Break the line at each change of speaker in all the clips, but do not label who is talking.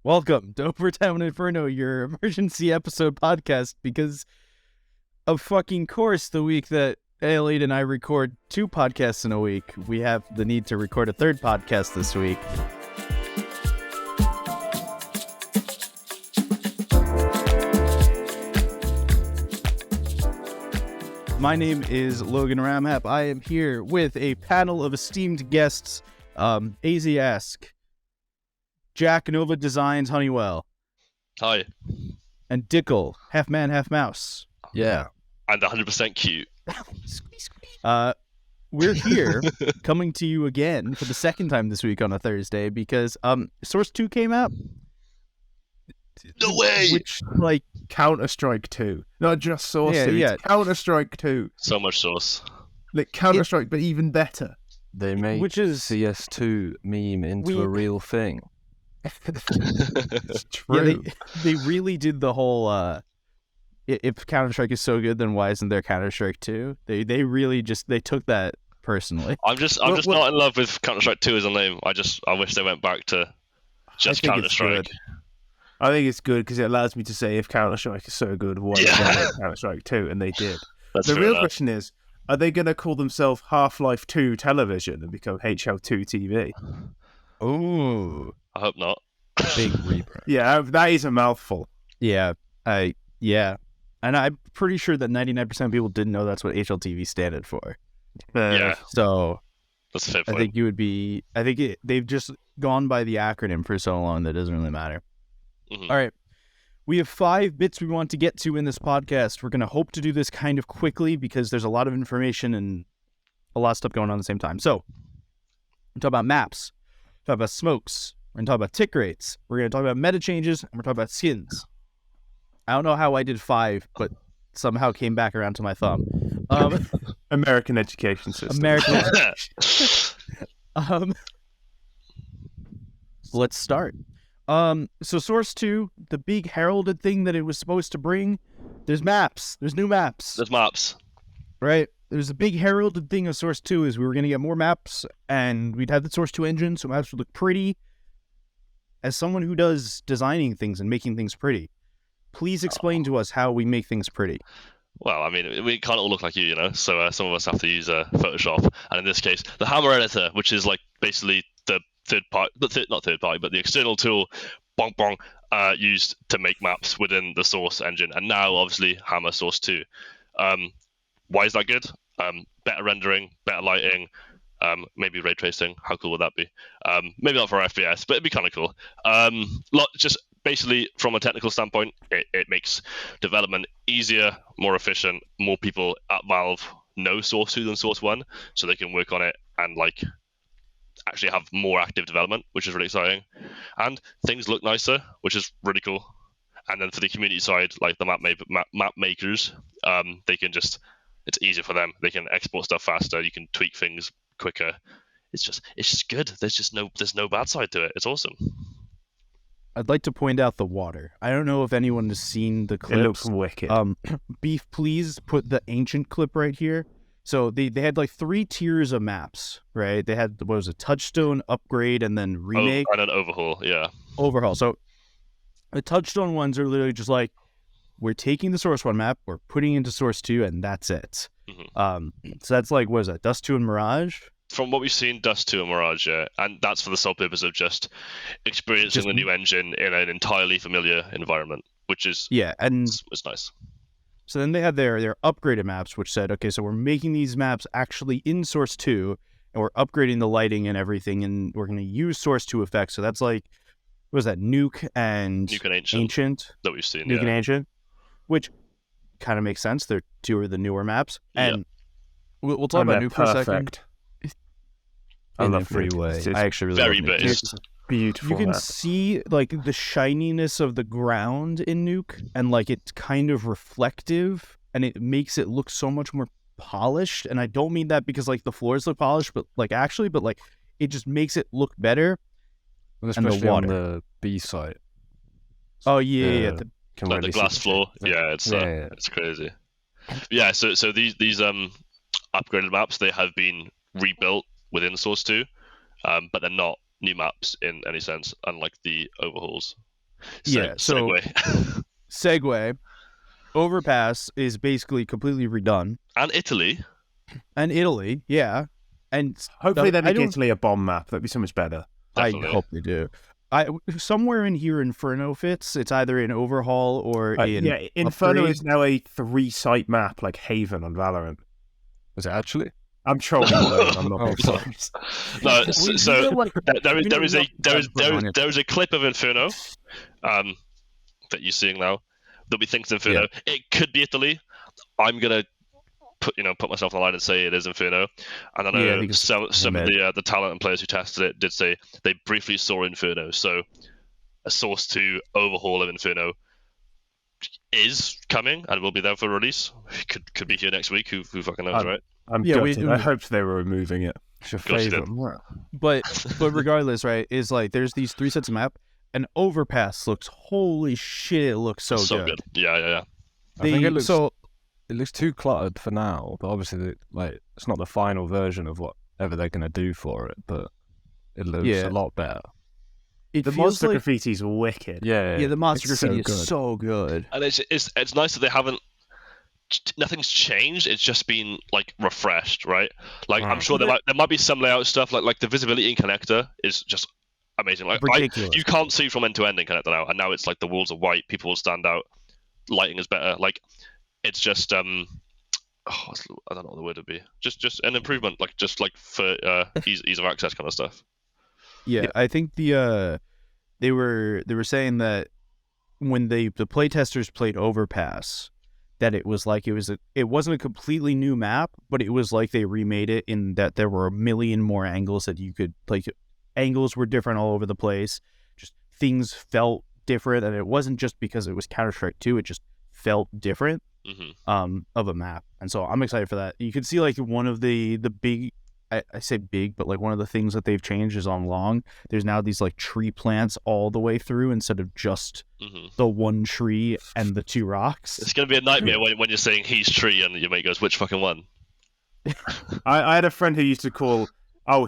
Welcome to Overtown Inferno, your emergency episode podcast, because of fucking course the week that Elliot and I record 2 podcasts in a week, we have the need to record a 3rd podcast this week. My name is Logan Ramhap. I am here with a panel of esteemed guests, AZ Ask, Jack Nova Designs Honeywell.
Hi.
And Dickel, half man, half mouse.
Yeah.
And 100% cute.
We're here coming to you again for the second time this week on a Thursday because Source 2 came out.
No way!
Which, Counter-Strike 2. Not just Source 2, it's Counter-Strike 2.
So much sauce.
Like Counter-Strike, but even better.
They made CS2 meme into a real thing.
It's true.
Yeah, they really did the whole, if Counter-Strike is so good, then why isn't there Counter-Strike 2? They really they took that personally.
I'm just not in love with Counter-Strike 2 as a name. I wish they went back to just Counter-Strike.
I think it's good because it allows me to say if Counter-Strike is so good, why is there Counter-Strike 2? And they did. The real question is, are they going to call themselves Half-Life 2 Television and become HL2 TV?
Ooh.
I hope not.
Big rebrand.
Yeah, that is a mouthful.
Yeah. And I'm pretty sure that 99% of people didn't know that's what HLTV standed for.
Yeah.
So
that's a fair
I
point.
think you would be... they've just gone by the acronym for so long that it doesn't really matter.
Mm-hmm.
All right. We have 5 bits we want to get to in this podcast. We're going to hope to do this kind of quickly because there's a lot of information and a lot of stuff going on at the same time. So, we're talking about maps. We're talking about smokes. We're going to talk about tick rates. We're going to talk about meta changes. And we're talking about skins. I don't know how I did 5, but somehow came back around to my thumb.
American education system.
Let's start. So Source 2, the big heralded thing that it was supposed to bring, there's maps. There's new maps.
There's maps.
Right? There's a big heralded thing of Source 2 is we were going to get more maps, and we'd have the Source 2 engine, so maps would look pretty. As someone who does designing things and making things pretty, please explain to us how we make things pretty.
Well, I mean, we can't all look like you know, so some of us have to use Photoshop, and in this case, the Hammer Editor, which is like basically the the external tool, used to make maps within the Source engine, and now obviously Hammer Source 2. Why is that good? Better rendering, better lighting, maybe ray tracing. How cool would that be? Maybe not for FPS, but it'd be kind of cool. Just basically from a technical standpoint, it makes development easier, more efficient. More people at Valve know Source 2 than Source 1, so they can work on it and actually have more active development, which is really exciting. And things look nicer, which is really cool. And then for the community side, like the map makers, they can it's easier for them. They can export stuff faster. You can tweak things quicker. It's just good. There's no bad side to it. It's awesome.
I'd like to point out the water. I don't know if anyone has seen the clips.
It looks wicked.
Beef, please put the ancient clip right here. So they had 3 tiers of maps, right? They had, Touchstone, Upgrade, and then Remake.
And an Overhaul, yeah.
Overhaul. So the Touchstone ones are literally just we're taking the Source 1 map, we're putting it into Source 2, and that's it.
Mm-hmm.
So that's what is that, Dust 2 and Mirage?
From what we've seen, Dust 2 and Mirage, yeah. And that's for the sole purpose of just experiencing the new engine in an entirely familiar environment, which is it's nice.
So then they had their upgraded maps, which said, okay, so we're making these maps actually in Source 2, and we're upgrading the lighting and everything, and we're going to use Source 2 effects. So that's what was that, Nuke and Ancient?
That we've seen,
Nuke and Ancient, which kind of makes sense. They're 2 of the newer maps. And we'll talk about Nuke for a second.
I love
Freeway. I actually really
very
love Nuke.
based.
Beautiful.
You can
map.
see the shininess of the ground in Nuke, and it's kind of reflective, and it makes it look so much more polished. And I don't mean that because the floors look polished, but it just makes it look better.
And especially
and the water
on the B side.
Oh yeah.
The glass floor. Yeah, it's crazy. Yeah, so these upgraded maps, they have been rebuilt within Source 2, but they're not new maps in any sense, unlike the overhauls.
So segue. Overpass is basically completely redone.
And Italy,
yeah. And
hopefully they make Italy a bomb map. That'd be so much better.
Definitely.
I hope they do. Somewhere in here, Inferno fits. It's either in Overhaul or in
Inferno
Upgrade.
is now a 3-site map like Haven on Valorant.
Is it actually?
I'm trolling. I'm not being sorry.
No, so there is a clip of Inferno that you're seeing now that we think is Inferno. Yeah. It could be Italy. I'm gonna put myself on the line and say it is Inferno. And I know some of the talent and players who tested it did say they briefly saw Inferno. So a source to overhaul of Inferno is coming and will be there for release. Could be here next week. Who fucking knows, right?
I'm gutted. I hoped they were removing it.
It's your favorite. But regardless, right, is like there's these 3 sets of map, and Overpass looks, holy shit, it looks so good.
Yeah.
I think it looks too cluttered for now, but obviously it's not the final version of whatever they're going to do for it, but it looks a lot better.
The monster graffiti's wicked.
Yeah, the monster graffiti is so good.
And it's nice that they haven't. Nothing's changed. It's just been like refreshed, right? Like I'm sure there might be some layout stuff like the visibility in connector is just amazing. Like you can't see from end to end in connector now, and now it's like the walls are white. People will stand out. Lighting is better. Like it's just I don't know what the word would be. Just an improvement, just for ease of access kind of stuff.
Yeah, I think they were saying that when the playtesters played Overpass, that it was like it wasn't a completely new map, but it was like they remade it in that there were a million more angles that you could play. Angles were different all over the place. Just things felt different, and it wasn't just because it was Counter-Strike 2. It just felt different of a map, and so I'm excited for that. You can see like one of the big. I say big, but like one of the things that they've changed is on long. There's now these like tree plants all the way through instead of just the one tree and the 2 rocks.
It's going to be a nightmare when you're saying he's tree and your mate goes, which fucking one?
I had a friend who used to call,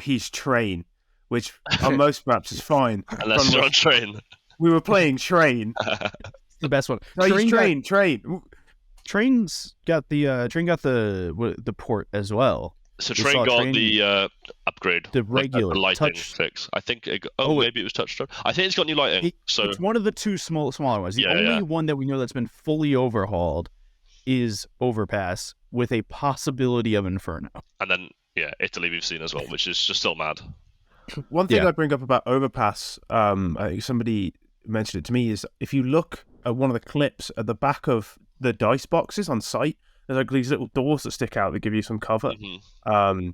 he's train, which on most maps is fine.
Unless you're on train.
We were playing train.
The best one.
No, train.
Train's got the port as well.
So Train got the upgrade,
the regular
the lighting
touch
fix. I think maybe it was touch. I think it's got new lighting.
It's one of the 2 smaller ones. The only one that we know that's been fully overhauled is Overpass, with a possibility of Inferno.
And then Italy we've seen as well, which is just still mad.
One thing I bring up about Overpass, I think somebody mentioned it to me, is if you look at one of the clips at the back of the dice boxes on site, there's like these little doors that stick out that give you some cover.
Mm-hmm.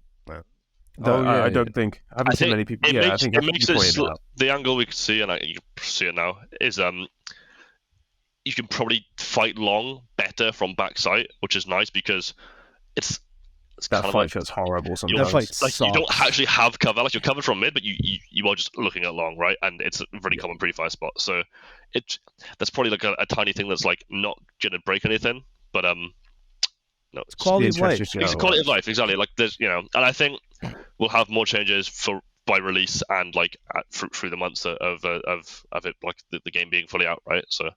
I don't think I haven't seen many people. I think it makes
the angle we could see, and you can see it now, is you can probably fight long better from backside, which is nice because it's
that fight feels horrible sometimes.
You don't actually have cover. Like you're covered from mid, but you are just looking at long, right? And it's a really common pre-fire spot. So that's probably like a tiny thing that's like not gonna break anything, but no,
it's quality of life.
It's quality of life, exactly. Like there's and I think we'll have more changes by release and like through the months of it, like the game being fully out, right? So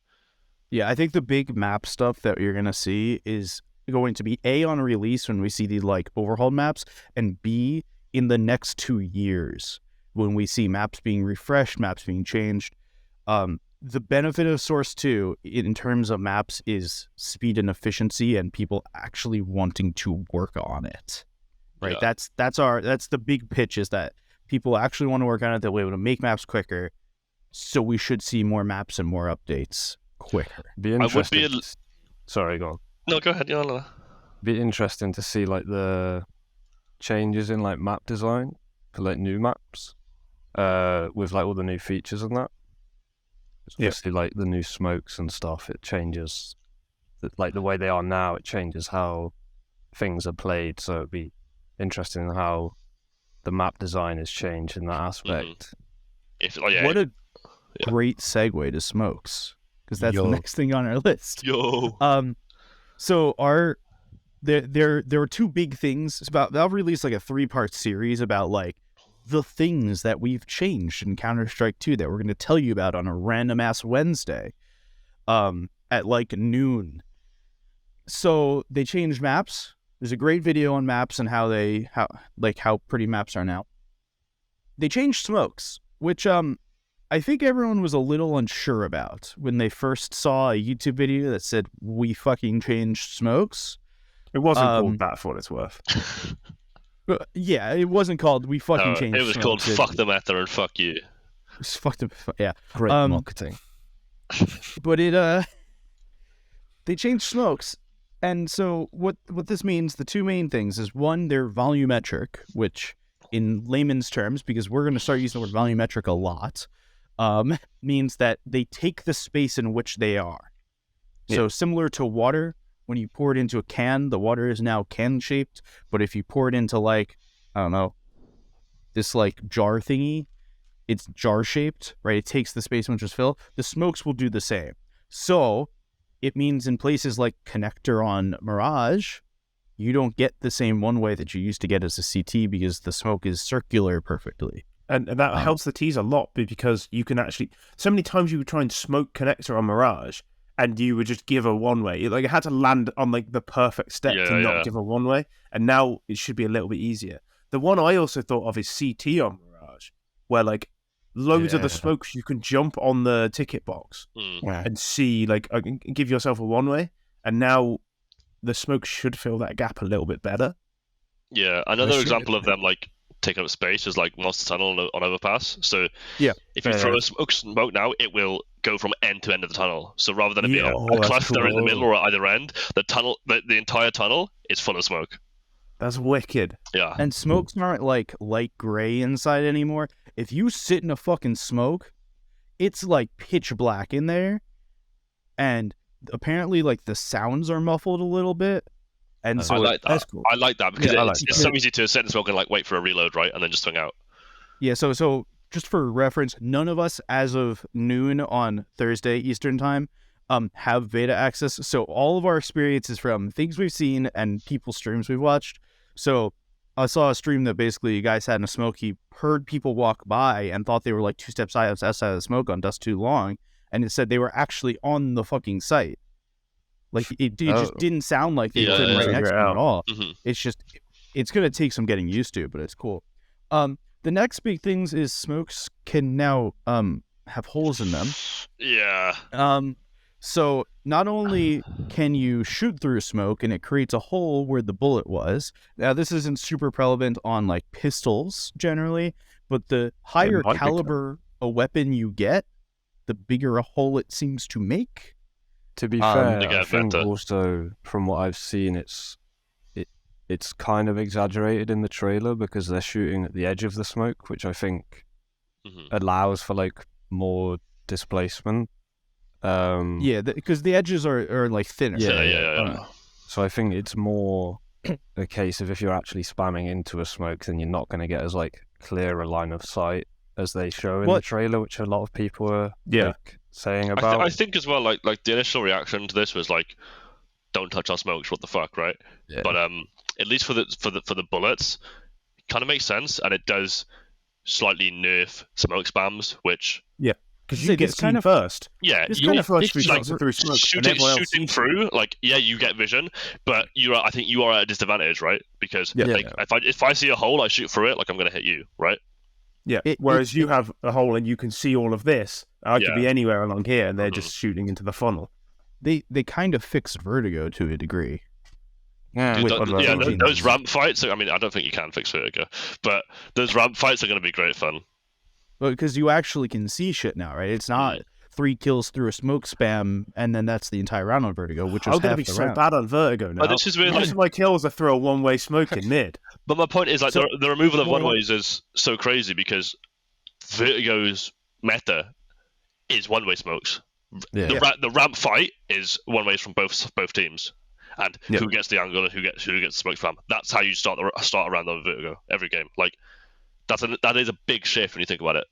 yeah, I think the big map stuff that you're gonna see is going to be A, on release when we see the like overhauled maps, and B, in the next 2 years when we see maps being refreshed, maps being changed. The benefit of Source 2 in terms of maps is speed and efficiency and people actually wanting to work on it. Right?
Yeah.
That's the big pitch, is that people actually want to work on it. They'll be able to make maps quicker. So we should see more maps and more updates quicker.
Be interesting. Sorry, go on.
No, go ahead. No.
Be interesting to see like the changes in like map design for like new maps, with like all the new features and that. Obviously, like the new smokes and stuff, it changes. Like the way they are now, it changes how things are played. So it'd be interesting how the map design has changed in that aspect.
What a great segue to smokes, because that's the next thing on our list. So there were 2 big things. It's about, they'll release like a 3-part series about like the things that we've changed in Counter-Strike 2 that we're going to tell you about on a random-ass Wednesday at like noon. So they changed maps. There's a great video on maps and how pretty maps are now. They changed smokes, which I think everyone was a little unsure about when they first saw a YouTube video that said, we fucking changed smokes.
It wasn't called that for what it's worth.
Yeah, it wasn't called we fucking changed smokes.
It was called fuck the meta and fuck you.
Fuck the, yeah.
Great marketing.
But they changed smokes. And so what this means, the two main things is, one, they're volumetric, which in layman's terms, because we're going to start using the word volumetric a lot, means that they take the space in which they are. Yeah. So similar to water, when you pour it into a can, the water is now can-shaped, but if you pour it into like, I don't know, this like jar thingy, it's jar-shaped, right? It takes the space in which it's filled. The smokes will do the same. So it means in places like Connector on Mirage, you don't get the same one-way that you used to get as a CT because the smoke is circular perfectly.
And that helps the tease a lot because you can actually... So many times you would try and smoke Connector on Mirage and you would just give a one-way. Like, it had to land on like the perfect step to not give a one-way. And now it should be a little bit easier. The one I also thought of is CT on Mirage, where like loads of the smokes you can jump on the ticket box and see, like, give yourself a one-way. And now the smoke should fill that gap a little bit better.
Yeah, another example of them like taking up space is like Monster Tunnel on Overpass. So if you throw a smoke now, it will go from end to end of the tunnel. So rather than it being a cluster in the middle or at either end, the entire tunnel is full of smoke.
That's wicked.
Yeah.
And smokes aren't like light gray inside anymore. If you sit in a fucking smoke, it's like pitch black in there. And apparently like the sounds are muffled a little bit. And so
I like that.
That's cool.
I like that because it's so easy to sit in smoke and like wait for a reload, right? And then just swing out.
Yeah, so just for reference, none of us as of noon on Thursday Eastern time have beta access. So all of our experience is from things we've seen and people's streams we've watched. So I saw a stream that basically you guys had in a smoke. He heard people walk by and thought they were like 2 steps outside of the smoke on Dust Too Long. And it said they were actually on the fucking site. Like, it just didn't sound like they couldn't right next to him at all. Mm-hmm. It's just, it's going to take some getting used to, but it's cool. The next big things is smokes can now have holes in them.
Yeah.
So not only can you shoot through smoke and it creates a hole where the bullet was. Now, this isn't super prevalent on, like, pistols generally, but the higher caliber a weapon you get, the bigger a hole it seems to make.
To be fair, I think also from what I've seen, it's kind of exaggerated in the trailer because they're shooting at the edge of the smoke, which I think allows for like more displacement.
Because the edges are like thinner.
Yeah.
So I think it's more a case of if you're actually spamming into a smoke, then you're not going to get as like clear a line of sight as they show in the trailer, which a lot of people are saying about.
I think as well, like the initial reaction to this was like, "Don't touch our smokes, what the fuck," right? Yeah. But at least for the bullets, it kind of makes sense, and it does slightly nerf smoke spams, which
because you get seen first.
Yeah,
you kind of first through smoke,
shooting through, like you get vision, but I think you are at a disadvantage, right? Because if I see a hole, I shoot through it, like I'm gonna hit you, right?
Yeah. Whereas you have a hole and you can see all of this. I could be anywhere along here, and they're just shooting into the funnel.
They kind of fixed vertigo to a degree.
Yeah, those ramp fights. I mean, I don't think you can fix vertigo, but those ramp fights are going to be great fun.
Well, because you actually can see shit now, right? It's not 3 kills through a smoke spam, and then that's the entire round on vertigo, which is half the round. I'm going to be so
bad on vertigo now.
This is weird.
Most of my kills are through a one-way smoke in mid.
But my point is, like, the removal of one-ways is so crazy because vertigo's meta is one-way smokes. Yeah. The ramp fight is one-ways from both teams, and who gets the angle and who gets the smoke spam. That's how you start a round on vertigo every game. Like, that is a big shift when you think about it.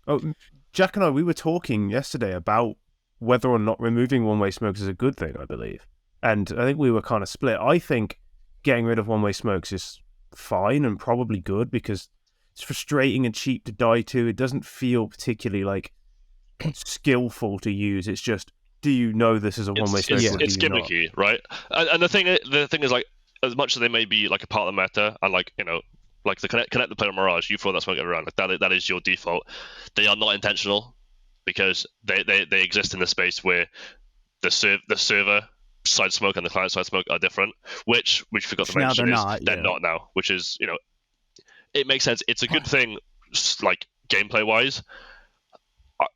Oh, Jack and I, we were talking yesterday about whether or not removing one-way smokes is a good thing, I believe. And I think we were kind of split. I think getting rid of one-way smokes is fine and probably good because It's frustrating and cheap to die to. It doesn't feel particularly like skillful to use. It's just, do you know this is a one-way smoke?
It's gimmicky, right? And the thing is, like, as much as they may be like a part of the meta, and like, you know, like the connect the player Mirage, you throw that smoke around, like that is your default. They are not intentional, because they exist in the space where the server side smoke and the client side smoke are different, which we forgot to mention they're not now, which is, you know, it makes sense. It's a good thing, like gameplay wise.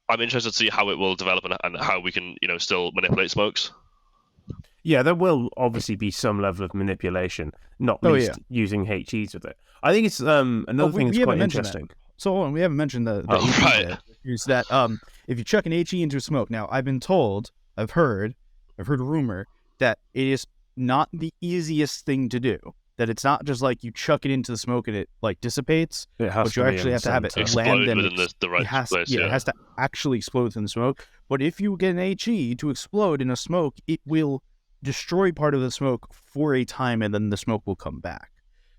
I'm interested to see how it will develop and how we can, you know, still manipulate smokes.
Yeah, there will obviously be some level of manipulation, not least using HEs with it. I think it's another thing that's quite interesting.
So hold on, we haven't mentioned the HE bit, is that if you chuck an HE into a smoke, now I've heard a rumor that it is not the easiest thing to do. That it's not just like you chuck it into the smoke and it like dissipates, but you actually have to have it land and
the right place.
It has to actually explode within the smoke. But if you get an HE to explode in a smoke, it will destroy part of the smoke for a time, and then the smoke will come back.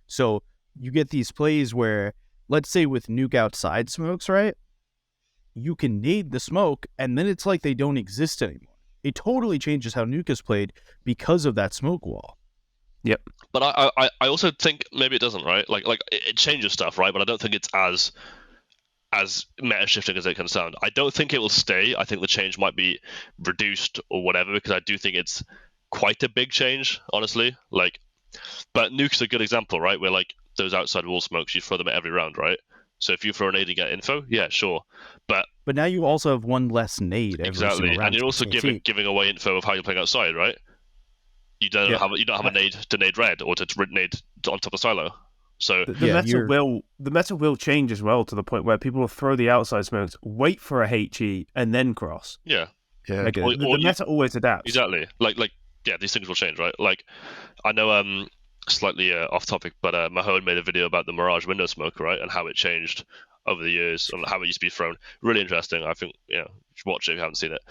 So you get these plays where, let's say with nuke outside smokes, right? You can nade the smoke, and then it's like they don't exist anymore. It totally changes how nuke is played because of that smoke wall.
Yep.
But I also think maybe it doesn't, right? Like it changes stuff, right? But I don't think it's as meta shifting as it can sound. I don't think it will stay. I think the change might be reduced or whatever, because I do think it's quite a big change, honestly. Like, but nuke's a good example, right? Where like those outside wall smokes, you throw them at every round, right? So if you throw a nade and get info, yeah, sure. But
now you also have one less nade every
exactly,
single round,
and you're also giving away info of how you're playing outside, right? You don't have a nade to nade red or to nade on top of silo. So
the meta will change as well, to the point where people will throw the outside smokes, wait for a HE, and then cross.
Yeah.
Like, the meta always adapts.
Exactly. Like yeah, these things will change, right? Like, I know slightly off topic, but Mahone made a video about the Mirage window smoke, right, and how it changed over the years and how it used to be thrown. Really interesting. I think, you know, you should watch it if you haven't seen it.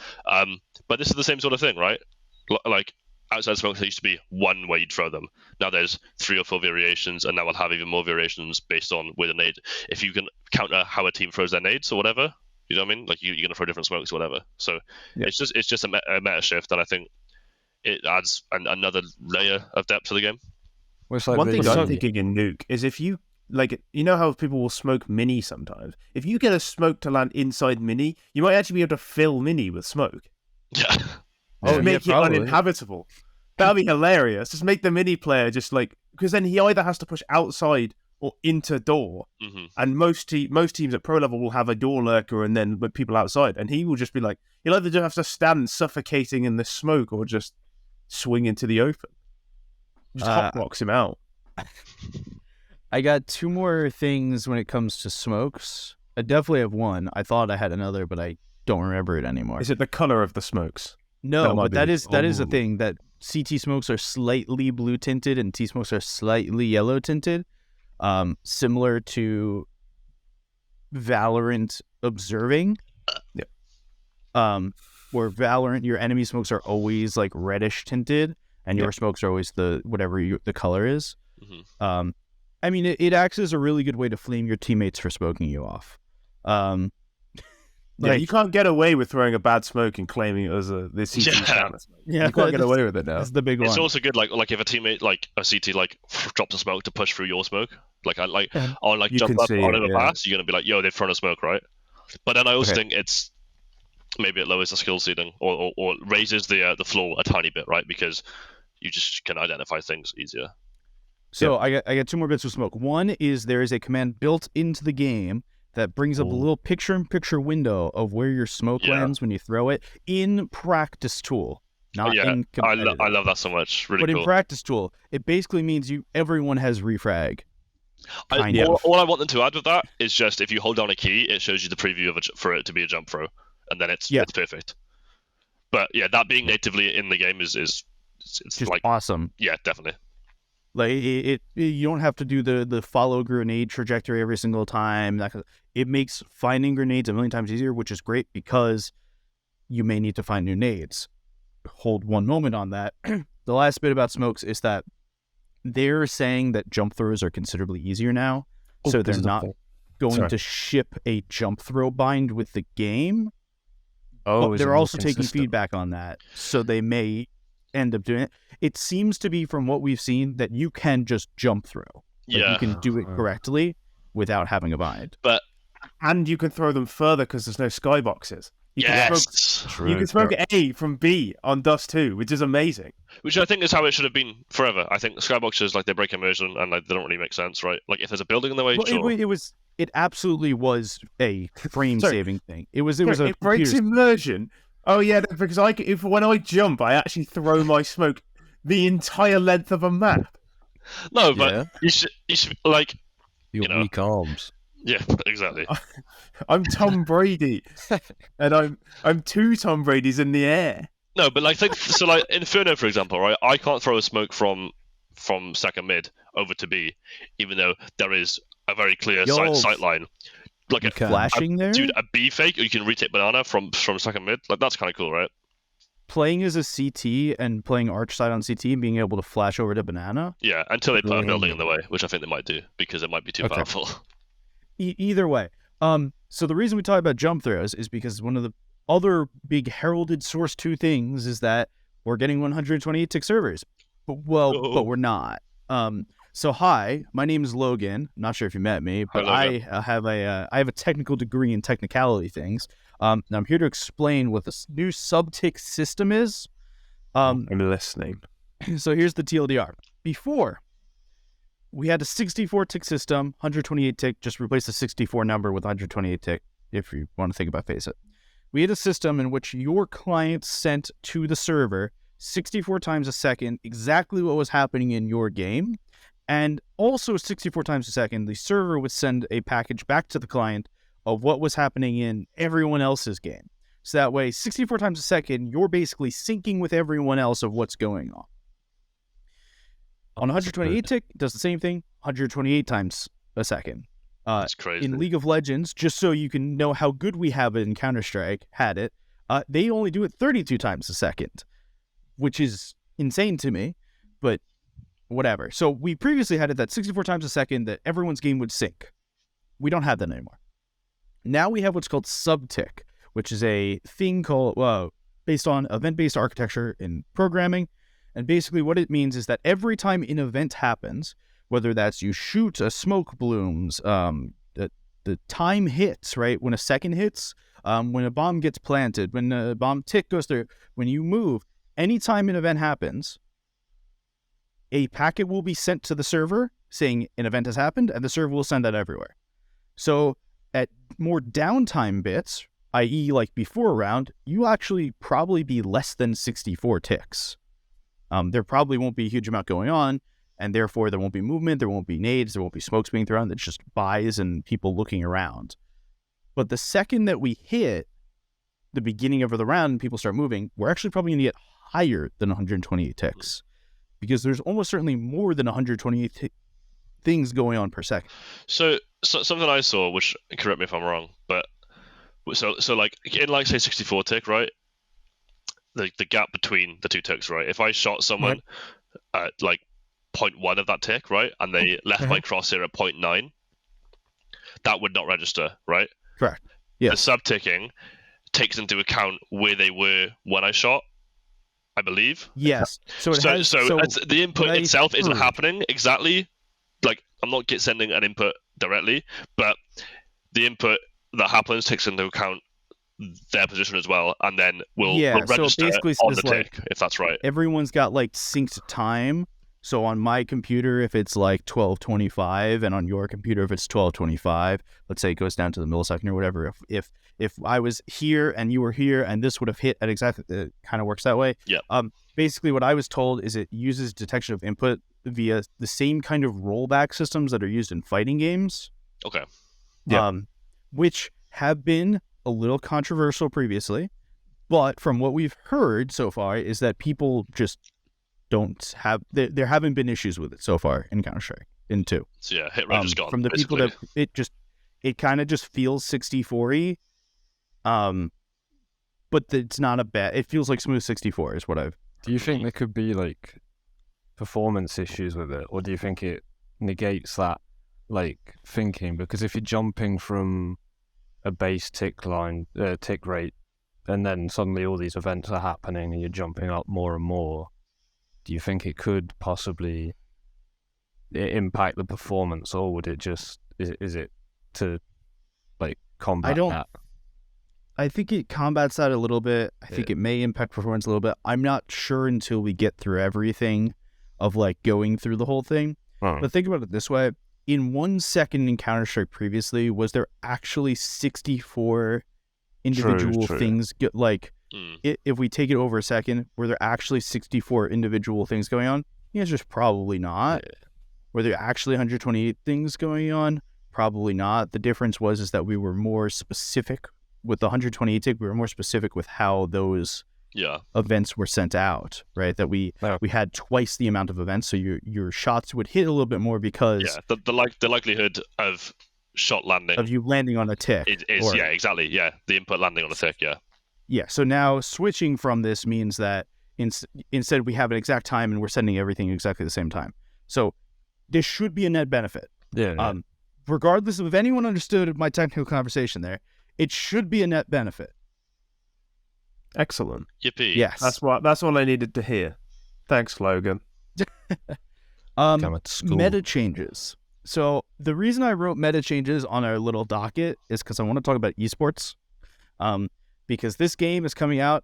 But this is the same sort of thing, right? Like, outside smokes, there used to be one way you'd throw them. Now there's 3 or 4 variations, and now we'll have even more variations based on where the nade. If you can counter how a team throws their nades or whatever, you know what I mean? Like, you're going to throw different smokes or whatever. So it's just a meta shift, and I think it adds another layer of depth to the game.
Like one thing I'm thinking in nuke is, if you, like, you know how people will smoke mini sometimes? If you get a smoke to land inside mini, you might actually be able to fill mini with smoke.
Yeah.
Make it uninhabitable. That'd be hilarious. Just make the mini player just like, because then he either has to push outside or into door, and most teams at pro level will have a door lurker and then with people outside, and he will just be like, he'll either just have to stand suffocating in the smoke or just swing into the open. Just hotbox him out.
I got 2 more things when it comes to smokes. I definitely have one. I thought I had another, but I don't remember it anymore.
Is it the color of the smokes?
No, but that is a thing, that CT smokes are slightly blue tinted and T smokes are slightly yellow tinted, similar to Valorant observing. Where Valorant, your enemy smokes are always like reddish tinted, and your smokes are always the color is. I mean, it acts as a really good way to flame your teammates for smoking you off.
Yeah, you can't get away with throwing a bad smoke and claiming it as the CT counter smoke. Yeah, you can't get away with it now.
That's the big one.
It's also good, like if a teammate, like a CT, like drops a smoke to push through your smoke, jump up on a pass, you're gonna be like, yo, they've thrown a smoke, right? But then I also think it's maybe it lowers the skill ceiling or raises the floor a tiny bit, right? Because you just can identify things easier.
So I got 2 more bits of smoke. One is there is a command built into the game that brings up a little picture-in-picture window of where your smoke lands when you throw it in practice tool, not in competitive.
I love that so much. Really cool.
But in practice tool, it basically means everyone has refrag.
All I want them to add with that is just, if you hold down a key, it shows you the preview for it to be a jump throw, and then it's perfect. But yeah, that being natively in the game is just like
awesome.
Yeah, definitely.
Like you don't have to do the follow grenade trajectory every single time. It makes finding grenades a million times easier, which is great because you may need to find new nades. Hold one moment on that. The last bit about smokes is that they're saying that jump throws are considerably easier now, so they're not. going to ship a jump throw bind with the game.
But
they're also taking feedback on that, so they may end up doing it. It seems to be, from what we've seen, that you can just jump throw. You can do it correctly without having a bind.
And you can throw them further because there's no skyboxes. You can smoke A from B on Dust 2, which is amazing.
Which I think is how it should have been forever. I think skyboxes, like, they break immersion and like they don't really make sense, right? Like, if there's a building in the way,
It absolutely was a frame-saving thing. It
breaks immersion. Oh yeah, because when I jump, I actually throw my smoke the entire length of a map.
No, but you should like
your weak arms.
Yeah, exactly.
I'm Tom Brady, and I'm 2 Tom Bradys in the air.
No, but like Inferno, for example, right? I can't throw a smoke from second mid over to B, even though there is a very clear sight line. Like
flashing there,
dude. A B fake, or you can retake banana from second mid. Like, that's kind of cool, right?
Playing as a CT and playing arch side on CT and being able to flash over to banana.
Yeah, until they put a building in the way, which I think they might do because it might be too powerful.
Either way, so the reason we talk about jump throws is because one of the other big heralded Source 2 things is that we're getting 128 tick servers, but we're not. So hi, my name is Logan. Not sure if you met me, but I have a technical degree in technicality things. And I'm here to explain what this new sub-tick system is.
I'm listening.
So here's the TLDR. Before, we had a 64 tick system, 128 tick. Just replace the 64 number with 128 tick if you want to think about Faceit. We had a system in which your client sent to the server 64 times a second exactly what was happening in your game. And also 64 times a second, the server would send a package back to the client of what was happening in everyone else's game. So that way, 64 times a second, you're basically syncing with everyone else of what's going on. On 128 tick, it does the same thing, 128 times a second.
That's crazy.
In League of Legends, just so you can know how good we have it in Counter-Strike, they only do it 32 times a second, which is insane to me, but whatever. So we previously had it that 64 times a second that everyone's game would sync. We don't have that anymore. Now we have what's called sub-tick, which is a thing called based on event-based architecture in programming. And basically what it means is that every time an event happens, whether that's you shoot, a smoke blooms, the time hits, right? When a second hits, when a bomb gets planted, when a bomb tick goes through, when you move, anytime an event happens, a packet will be sent to the server saying an event has happened, and the server will send that everywhere. So at more downtime bits, i.e. like before a round, you actually probably be less than 64 ticks. There probably won't be a huge amount going on, and therefore there won't be movement, there won't be nades, there won't be smokes being thrown, it's just buys and people looking around. But the second that we hit the beginning of the round and people start moving, we're actually probably going to get higher than 128 ticks. Because there's almost certainly more than 128 things going on per second.
So something I saw, which, correct me if I'm wrong, but so like in like say 64 tick, right? The gap between the 2 ticks, right? If I shot someone at like 0.1 of that tick, right, and they left my crosshair at 0.9, that would not register, right?
Correct. Yeah.
The sub-ticking takes into account where they were when I shot, I believe.
Yes. So
the input itself isn't happening exactly. Like, I'm not sending an input directly, but the input that happens takes into account their position as well, and then will register
so basically
on the tick, if that's right.
Everyone's got like synced time. So on my computer, if it's like 1225, and on your computer, if it's 1225, let's say it goes down to the millisecond or whatever. If I was here and you were here and this would have hit at exactly, it kind of works that way.
Yeah.
Basically, what I was told is it uses detection of input via the same kind of rollback systems that are used in fighting games.
Okay.
Yeah. Which have been a little controversial previously, but from what we've heard so far is that people just don't have, there haven't been issues with it so far in Counter-Strike in 2.
So yeah, hit rate is gone.
From the
basically.
people that it kind of just feels 64-y, but it's not a bad, it feels like smooth 64 is what I've.
Do you think there could be like performance issues with it, or do you think it negates that like thinking, because if you're jumping from a base tick rate, and then suddenly all these events are happening and you're jumping up more and more, do you think it could possibly impact the performance, or would it just is it to like combat that?
I think it combats that a little bit. I think it may impact performance a little bit. I'm not sure until we get through everything of like going through the whole thing. But think about it this way. In 1 second in Counter-Strike previously, was there actually 64 individual things? If we take it over a second, were there actually 64 individual things going on? The answer is probably not. Yeah. Were there actually 128 things going on? Probably not. The difference is that we were more specific. With the 128 tick, we were more specific with how those events were sent out, right? That we had twice the amount of events, so your shots would hit a little bit more because
the likelihood of shot landing
of you landing on a tick
is the input landing on a tick,
So now switching from this means that instead we have an exact time and we're sending everything exactly the same time. So this should be a net benefit. Regardless of if anyone understood my technical conversation there. It should be a net benefit.
Excellent.
Yippee.
Yes.
That's all I needed to hear. Thanks, Logan.
Meta changes. So the reason I wrote meta changes on our little docket is because I want to talk about esports. Because this game is coming out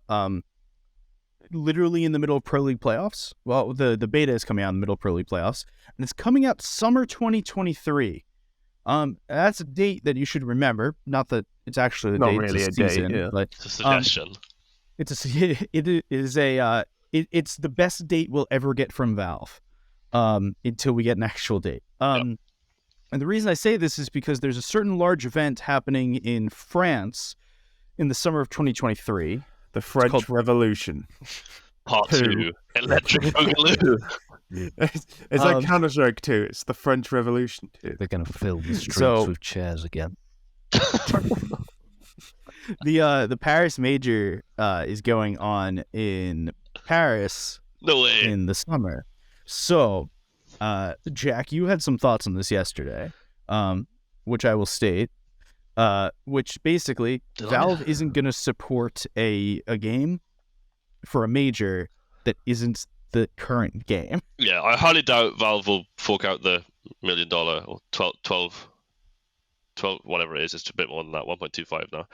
literally in the middle of Pro League playoffs. Well, the beta is coming out in the middle of Pro League playoffs. And it's coming out summer 2023. That's a date that you should remember. Not that it's actually a date. Not really a season,
date.
But,
it's a suggestion.
It's the best date we'll ever get from Valve. Until we get an actual date. And the reason I say this is because there's a certain large event happening in France in the summer of 2023.
The French Revolution.
Part 2. Electric Boogaloo.
It's like Counter-Strike 2. It's the French Revolution 2.
They're going to fill the streets with chairs again.
The Paris Major is going on in Paris.
No way.
In the summer. So, Jack, you had some thoughts on this yesterday, which I will state. Which basically, Valve isn't going to support a game for a major that isn't the current game.
Yeah, I highly doubt Valve will fork out the $1 million or 12 whatever it is. It's a bit more than that, 1.25 now.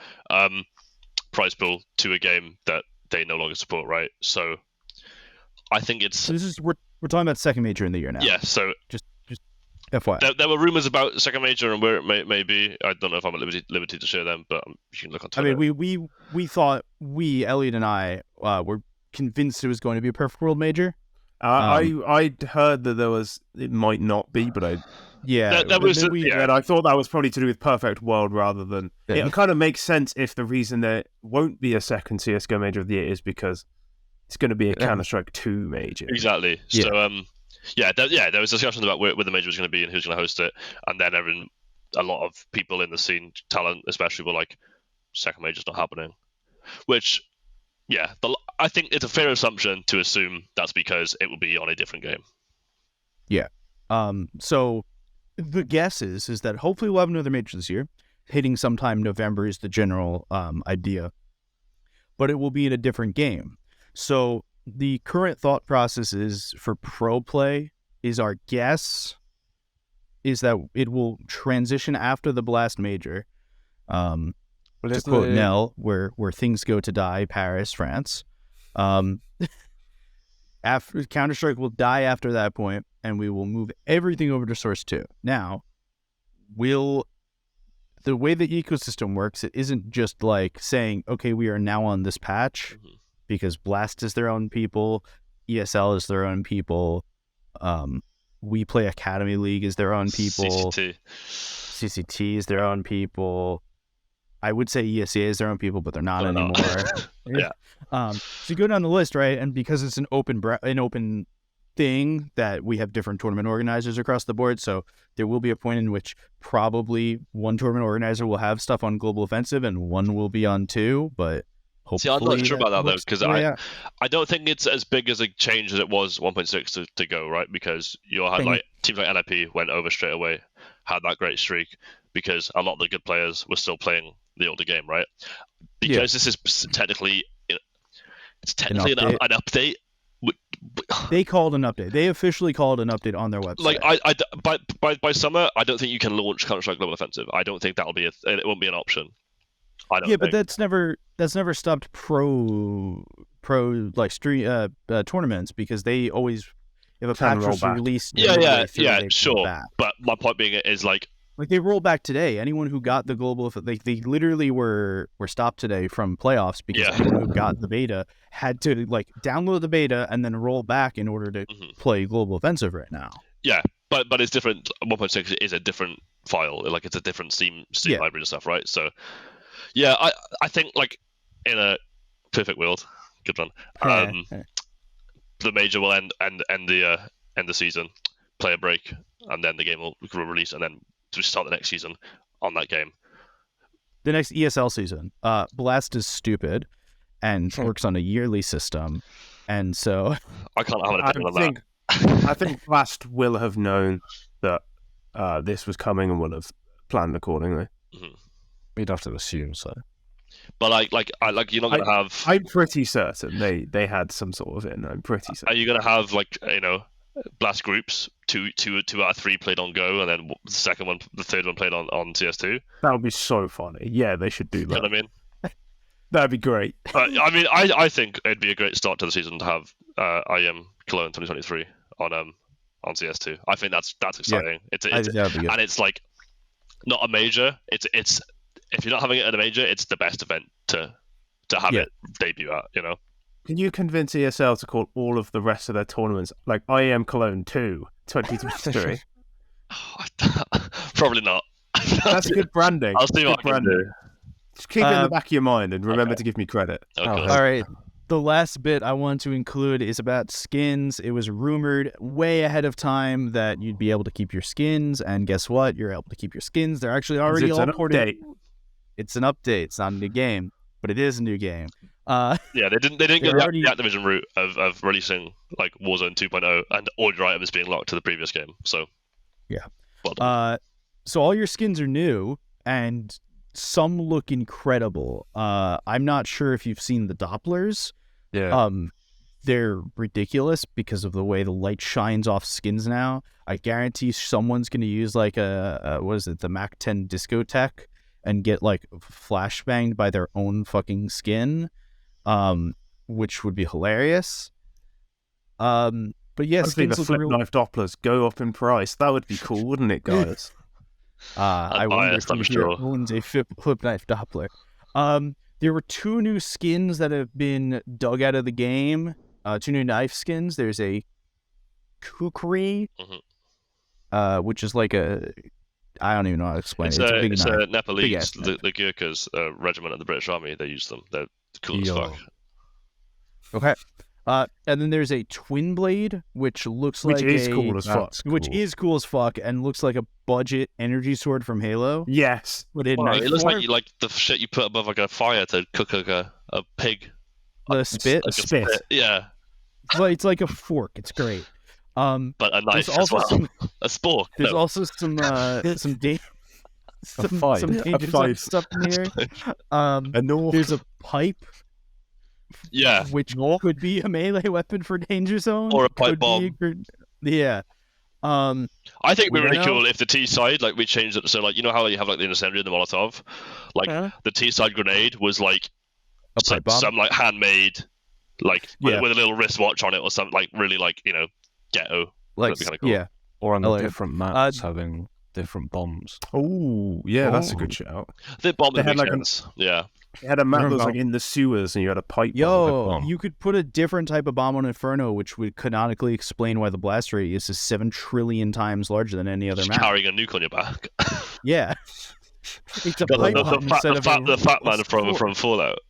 Price pool to a game that they no longer support, right? So I think it's.
So we're talking about second major in the year now.
Yeah. So
just FYI.
There were rumors about second major and where it may be. I don't know if I'm at liberty to share them, but you can look on Twitter.
I mean, we thought Elliot and I were convinced it was going to be a Perfect World major.
I'd heard that it might not be, but and I thought that was probably to do with Perfect World rather than. It kind of makes sense if the reason there won't be a second CS:GO major of the year is because it's going to be a Counter-Strike 2 major.
Exactly. Yeah. So there was discussions about where the major was going to be and who's going to host it, and then a lot of people in the scene, talent especially, were like, second major's not happening, which. Yeah, I think it's a fair assumption to assume that's because it will be on a different game.
Yeah. So the guess is that hopefully we'll have another major this year. Hitting sometime November is the general idea. But it will be in a different game. So the current thought process is for pro play is our guess is that it will transition after the Blast Major. To quote Nell, where things go to die, Paris, France. After Counter-Strike will die after that point, and we will move everything over to Source 2. Now, the way the ecosystem works, it isn't just like saying, okay, we are now on this patch, because Blast is their own people, ESL is their own people, We Play Academy League is their own people, CCT is their own people. I would say ESEA is their own people, but they're not anymore.
Yeah.
So you go down the list, right? And because it's an open thing that we have different tournament organizers across the board, so there will be a point in which probably one tournament organizer will have stuff on Global Offensive and one will be on 2, but hopefully.
See, I'm not sure about that though, because I don't think it's as big as a change as it was 1.6 to go, right? Because you had like teams like NIP went over straight away, had that great streak because a lot of the good players were still playing the older game, right? Because this is technically an update.
They called an update. They officially called an update on their website.
Like by summer, I don't think you can launch Counter-Strike Global Offensive. I don't think it won't be an option.
But that's never stopped pro like stream tournaments, because they always, if a patch was released,
sure. But my point being is like
they roll back today. Anyone who got the global, they literally were stopped today from playoffs because anyone who got the beta had to like download the beta and then roll back in order to play global offensive right now.
Yeah, but it's different. 1.6 is a different file. Like it's a different Steam library and stuff, right? So yeah, I think like in a perfect world, good one. The major will end the season, play a break, and then the game will release, and then to start the next season on that game.
The next ESL season. Blast is stupid and works on a yearly system, and so
I can't have an opinion on that.
I think Blast will have known that this was coming and will have planned accordingly.
Mm-hmm.
We'd have to assume so.
But like you're not gonna have.
I'm pretty certain they had some sort of it. And I'm pretty certain.
Are you gonna have like Blast groups, two out of 3 played on Go, and then the third one played on CS2?
That would be so funny. Yeah, they should do that.
You know what I mean?
That'd be great.
I mean, I think it'd be a great start to the season to have IM Cologne 2023 on CS2. I think that's exciting.
Yeah.
And it's like not a major. It's if you're not having it at a major, it's the best event to have it debut at. You know.
Can you convince ESL to call all of the rest of their tournaments like IM Cologne 2 2023?
Probably not.
That's good branding.
I'll see what I can do.
Just keep it in the back of your mind and remember to give me credit.
Okay.
All right. The last bit I want to include is about skins. It was rumored way ahead of time that you'd be able to keep your skins, and guess what? You're able to keep your skins. They're actually already all ported. It's an update. It's not a new game, but it is a new game.
Yeah, they didn't go the Activision route of releasing like Warzone 2.0 and order items being locked to the previous game. So
yeah.
Well done.
So all your skins are new, and some look incredible. I'm not sure if you've seen the Dopplers.
Yeah.
They're ridiculous because of the way the light shines off skins now. I guarantee someone's going to use like the Mac 10 discotheque and get like flashbanged by their own fucking skin, which would be hilarious. But yeah, skins
the flip knife Dopplers go up in price. That would be cool, wouldn't it, guys?
I wonder if you owns a flip knife Doppler. There were 2 new skins that have been dug out of the game. 2 new knife skins. There's a kukri, which is like I don't even know how to explain it.
It's a Nepalese, the Gurkhas regiment of the British Army. They use them. They're cool as fuck.
Okay. And then there's a twin blade, which is cool as fuck, and looks like a budget energy sword from Halo.
Yes,
it looks like the shit you put above like a fire to cook a pig.
The spit.
Yeah.
Well, it's like a fork. It's great.
But a knife
also
as well. A spork.
There's also some dangerous stuff in here. There's a pipe.
Yeah,
which could be a melee weapon for Danger Zone,
or a pipe bomb.
Yeah,
I think it'd be really cool if the T side, like, we changed it. So, like, you know how you have like the incendiary and the Molotov, like the T side grenade was like some like handmade, like with a little wristwatch on it or something, like really like ghetto.
Like
that'd be kind of cool.
Or on the different maps having different bombs.
Oh yeah, that's a good shout.
The bomb makes sense. Yeah.
It had a map that was like in the sewers, and you had a pipe.
Yo, you could put a different type of bomb on Inferno, which would canonically explain why the blast radius is 7 trillion times larger than any other map.
Carrying a nuke on your back.
Yeah, it's a pipe bomb instead of
the fat man from Fallout,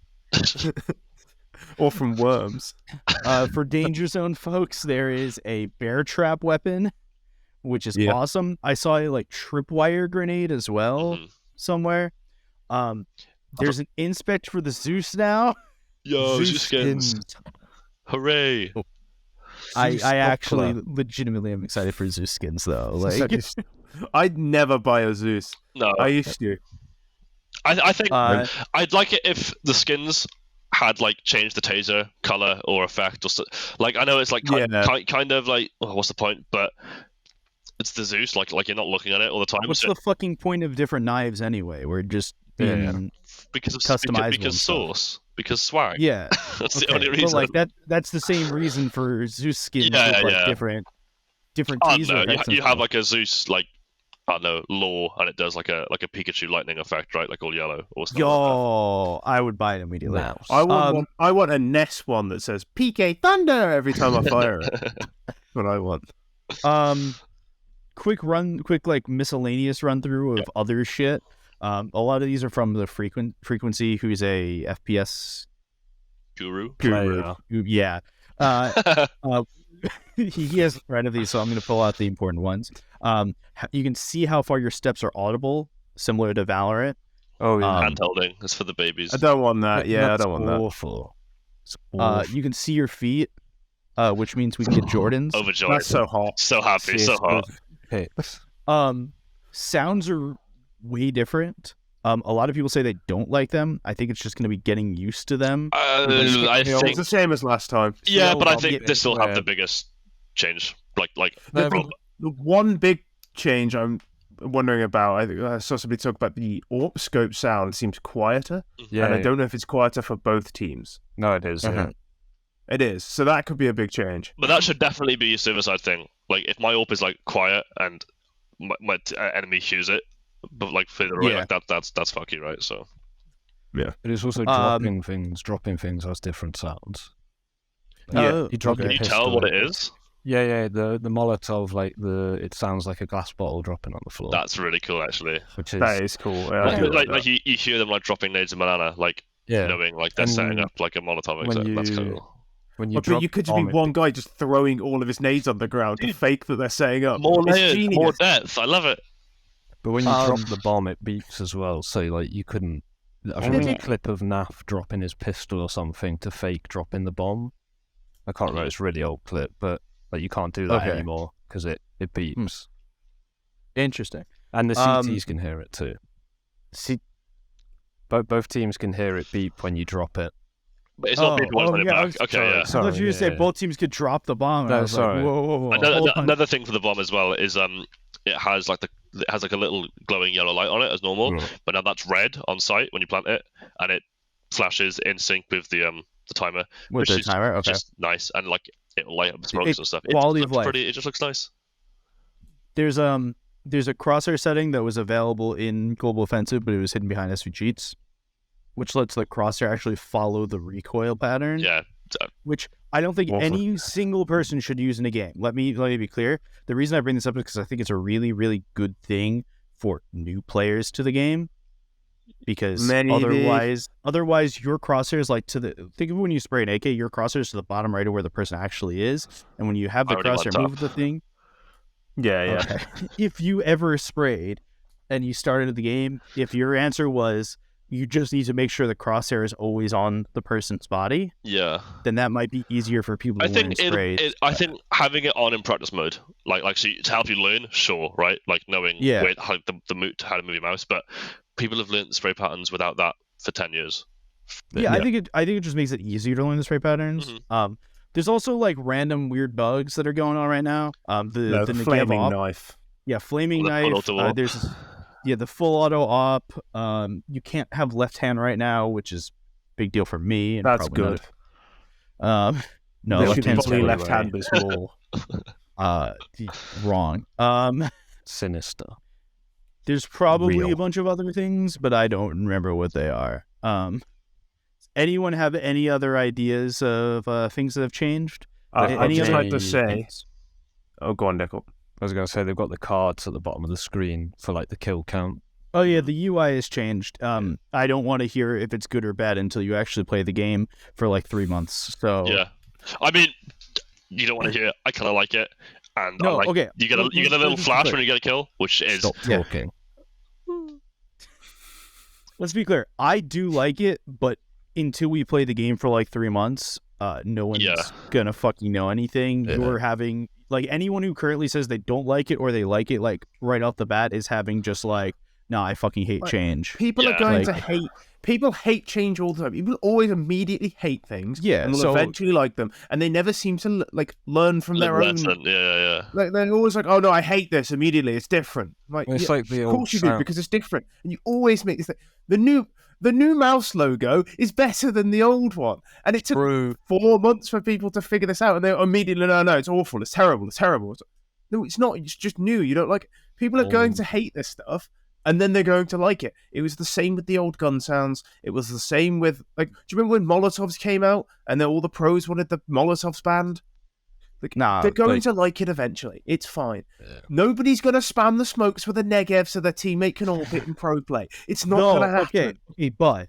or from Worms.
For Danger Zone folks, there is a bear trap weapon, which is awesome. I saw a like tripwire grenade as well somewhere. There's an inspect for the Zeus now.
Yo, Zeus skins. Hooray.
I actually legitimately am excited for Zeus skins though. Like
I'd never buy a Zeus.
No,
I used to.
I think I'd like it if the skins had like changed the taser color or effect, or like I know it's like kind of like what's the point? But it's the Zeus, like you're not looking at it all the time.
What's the fucking point of different knives anyway? We're just being
because of
customizable
because source, because swag.
Yeah,
that's the only reason.
But like that's the same reason for Zeus skins with like different teaser effects.
You have like a Zeus like. I don't know, law, and it does like a Pikachu lightning effect, right? Like all yellow or stuff.
Yo, I would buy it immediately.
I want a Ness one that says PK Thunder every time I fire it. That's what I want.
Quick like miscellaneous run through of other shit. A lot of these are from the frequency, who's a FPS
guru.
Yeah. He has a thread of these, so I'm going to pull out the important ones. You can see how far your steps are audible, similar to Valorant.
Oh yeah,
handholding. That's for the babies.
I don't want that. Yeah, I don't want that.
Awful.
You can see your feet, which means we can get Jordans.
Overjoyed.
That's so hot.
So happy. So hot.
Sounds are way different. A lot of people say they don't like them. I think it's just going to be getting used to them.
I think
it's the same as last time.
Yeah, but I think this will have the biggest change. Like
the one big change I'm wondering about. I saw somebody talk about the AWP scope sound. It seems quieter. Yeah, and I don't know if it's quieter for both teams.
No, it is. Yeah.
It is. So that could be a big change.
But that should definitely be a server-side thing. Like if my AWP is like quiet and my enemy hears it, but like further away, like that's fucky, right? So
yeah,
it is also dropping things has different sounds. You drop.
Can you tell what it is?
Yeah. The Molotov, like it sounds like a glass bottle dropping on the floor.
That's really cool, actually.
That is cool. Yeah,
like you hear them like dropping nades in banana, like knowing like they're setting up like a Molotov. That's cool.
But you could just be one guy just throwing all of his nades on the ground to fake that they're setting up.
More layers, more depth. I love it.
But when you drop the bomb, it beeps as well. So like you couldn't. I've seen a clip of Naf dropping his pistol or something to fake dropping the bomb. I can't remember. It's a really old clip, but like you can't do that anymore because it beeps.
Interesting.
And the CTs can hear it too. Both teams can hear it beep when you drop it.
But it's not people when it back.
I thought you were say both teams could drop the bomb.
No, sorry.
Like, whoa.
Another thing for the bomb as well is it has like a little glowing yellow light on it as normal, but now that's red on site when you plant it, and it flashes in sync with the timer,
which is
just nice, and like it'll light up the smokes and stuff.
Quality of life.
It just looks nice.
There's a crosshair setting that was available in Global Offensive, but it was hidden behind SV cheats, which lets the crosshair actually follow the recoil pattern.
Yeah.
Which I don't think any single person should use in a game. Let me be clear. The reason I bring this up is because I think it's a really, really good thing for new players to the game. Because otherwise your crosshairs think of when you spray an AK, your crosshairs to the bottom right of where the person actually is, and when you have the crosshair move the thing.
Yeah.
Okay. If you ever sprayed and you started the game, if your answer was you just need to make sure the crosshair is always on the person's body.
Yeah.
Then that might be easier for people to learn sprays.
I think having it on in practice mode, like so to help you learn, sure, right? Like knowing how to move your mouse, but people have learned the spray patterns without that for 10 years.
Yeah, I think it just makes it easier to learn the spray patterns. Mm-hmm. There's also like random weird bugs that are going on right now. The
flaming knife.
Yeah, flaming knife. There's the full auto op. You can't have left hand right now, which is a big deal for me. And
that's good.
No,
left hand is more.
Wrong.
Sinister.
There's probably a bunch of other things, but I don't remember what they are. Anyone have any other ideas of things that have changed?
I'd just like to say... Oh, go on, Nickel.
I was going to say they've got the cards at the bottom of the screen for like the kill count.
Oh yeah, the UI has changed. I don't want to hear if it's good or bad until you actually play the game for like 3 months. So
yeah, I mean, you don't want to hear it. I kind of like it, and
no, okay.
You get a little flash when you get a kill, which is
stop talking.
Let's be clear. I do like it, but until we play the game for like 3 months, no one's gonna fucking know anything. like anyone who currently says they don't like it or they like it, like right off the bat, is having just like, no, I fucking hate change.
People are going to hate. People hate change all the time. People always immediately hate things, and will eventually like them, and they never seem to like learn from their own.
Yeah.
Like they're always like, "Oh no, I hate this." Immediately, it's different. Like
it's like the
of
old
course you do because it's different, and you always make this thing. The new mouse logo is better than the old one, and it took 4 months for people to figure this out, and they immediately, no, it's awful, it's terrible, it's terrible. It's, no, it's not. It's just new. You don't like it. People are going to hate this stuff. And then they're going to like it. It was the same with the old gun sounds. It was the same with, like, do you remember when Molotovs came out and then all the pros wanted the Molotovs banned? Like, they're going to like it eventually. It's fine. Yeah. Nobody's going to spam the smokes with a Negev so their teammate can all hit in pro play. It's not going to happen.
Okay, but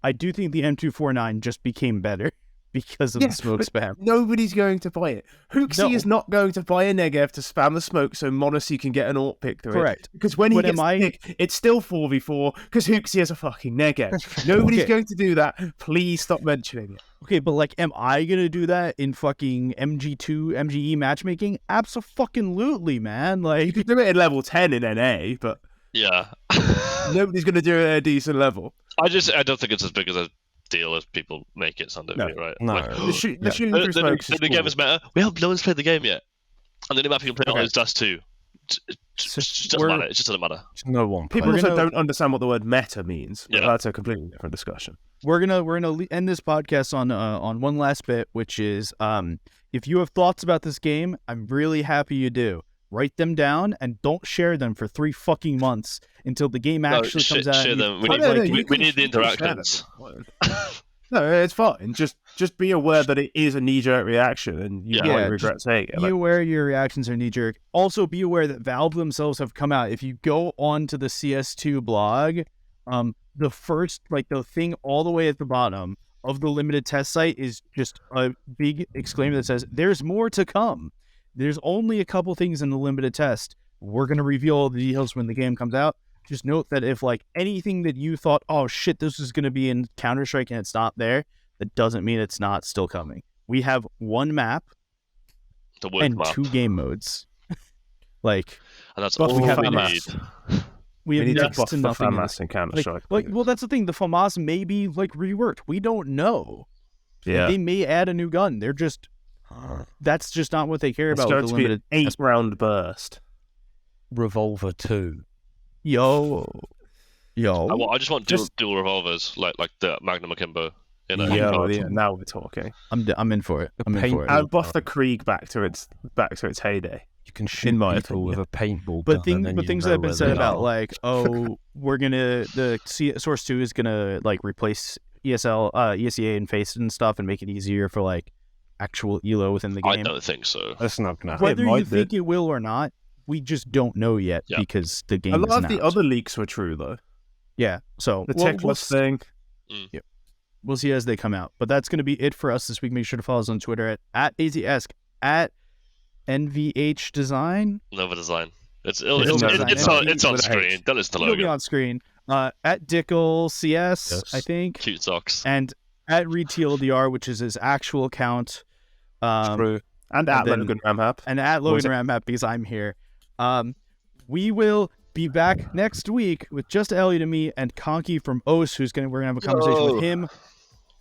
I do think the M249 just became better because of the smoke spam.
Nobody's going to buy it. Hooksy is not going to buy a Negev to spam the smoke so Monacy can get an AWP pick through it. Because when he gets the pick, it's still 4v4 because Hooksy has a fucking Negev. Nobody's going to do that. Please stop mentioning it.
Okay, but like, am I going to do that in fucking MG2, MGE matchmaking? Absolutely, man. Like,
you could do it at level 10 in NA, but
yeah,
nobody's going to do it at a decent level.
I don't think it's as big as a deal as people make it sound, right?
No,
like,
the
game is better. No one's played the game yet, and the new map you can play on is Dust 2. It just doesn't matter. It just doesn't matter.
No one.
People also don't understand what the word meta means. But that's a completely different discussion.
We're gonna end this podcast on one last bit, which is if you have thoughts about this game, I'm really happy you do. Write them down and don't share them for 3 fucking months until the game actually comes out.
Share them. We need the interactions.
No, it's fine. Just be aware that it is a knee-jerk reaction, and you might regret saying it.
Be aware your reactions are knee-jerk. Also, be aware that Valve themselves have come out. If you go on to the CS2 blog, the first, like, the thing all the way at the bottom of the limited test site is just a big exclaimer that says, "There's more to come." There's only a couple things in the limited test. We're going to reveal all the details when the game comes out. Just note that if, like, anything that you thought, oh shit, this is going to be in Counter-Strike and it's not there, that doesn't mean it's not still coming. We have 1 map and 2 game modes. Like,
and that's all we need.
We have
need
next to nothing
in Counter-Strike.
Well, that's the thing. The FAMAS may be, like, reworked. We don't know.
Yeah.
They may add a new gun. They're just... That's just not what they care about.
It's going to be an 8-round burst.
Revolver 2.
Yo.
I just want dual revolvers, like the Magnum Akimbo. You know?
Yeah, now we're talking.
I'm in for it.
I'll buff the Krieg back to its heyday.
You can shoot people with a paintball.
But things that have been said about, like, we're gonna Source 2 is gonna, like, replace ESEA and Face and stuff and make it easier for, like, actual ELO within the game.
I don't think so.
That's not gonna happen.
Whether you think it will or not, we just don't know yet because the game is
a lot of the other leaks were true, though.
Yeah, so
the tickless thing.
Yeah, we'll see as they come out. But that's going to be it for us this week. Make sure to follow us on Twitter at AZEsk, at NVH Design.
Nova Design. It's on screen. Don't listen to logo.
It'll be on screen. At Dickel CS, I think.
Cute socks.
And at TLDR, which is his actual account.
True. And at Logan Ramhap.
And at Logan Ramhap, because I'm here. We will be back next week with just Elliot and me and Conky from OS, we're gonna have a conversation with him.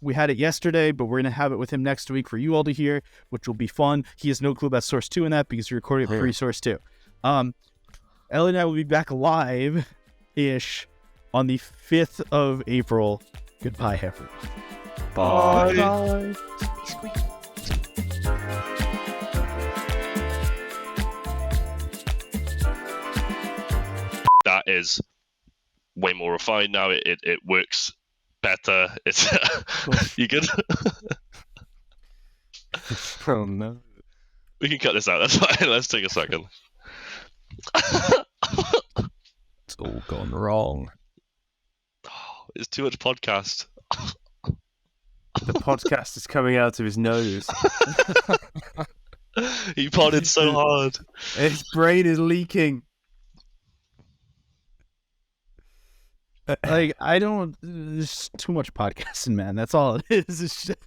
We had it yesterday, but we're gonna have it with him next week for you all to hear, which will be fun. He has no clue about Source 2 in that because we recorded it pre-Source 2. Elliot and I will be back live-ish on the 5th of April. Goodbye, everyone.
Bye.
Bye.
That is way more refined now. It works better. It's you good?
Oh no.
We can cut this out. That's fine. Let's take a second.
It's all gone wrong.
It's too much podcast.
The podcast is coming out of his nose.
He podded so hard.
His brain is leaking.
Like, there's too much podcasting, man. That's all it is. It's just...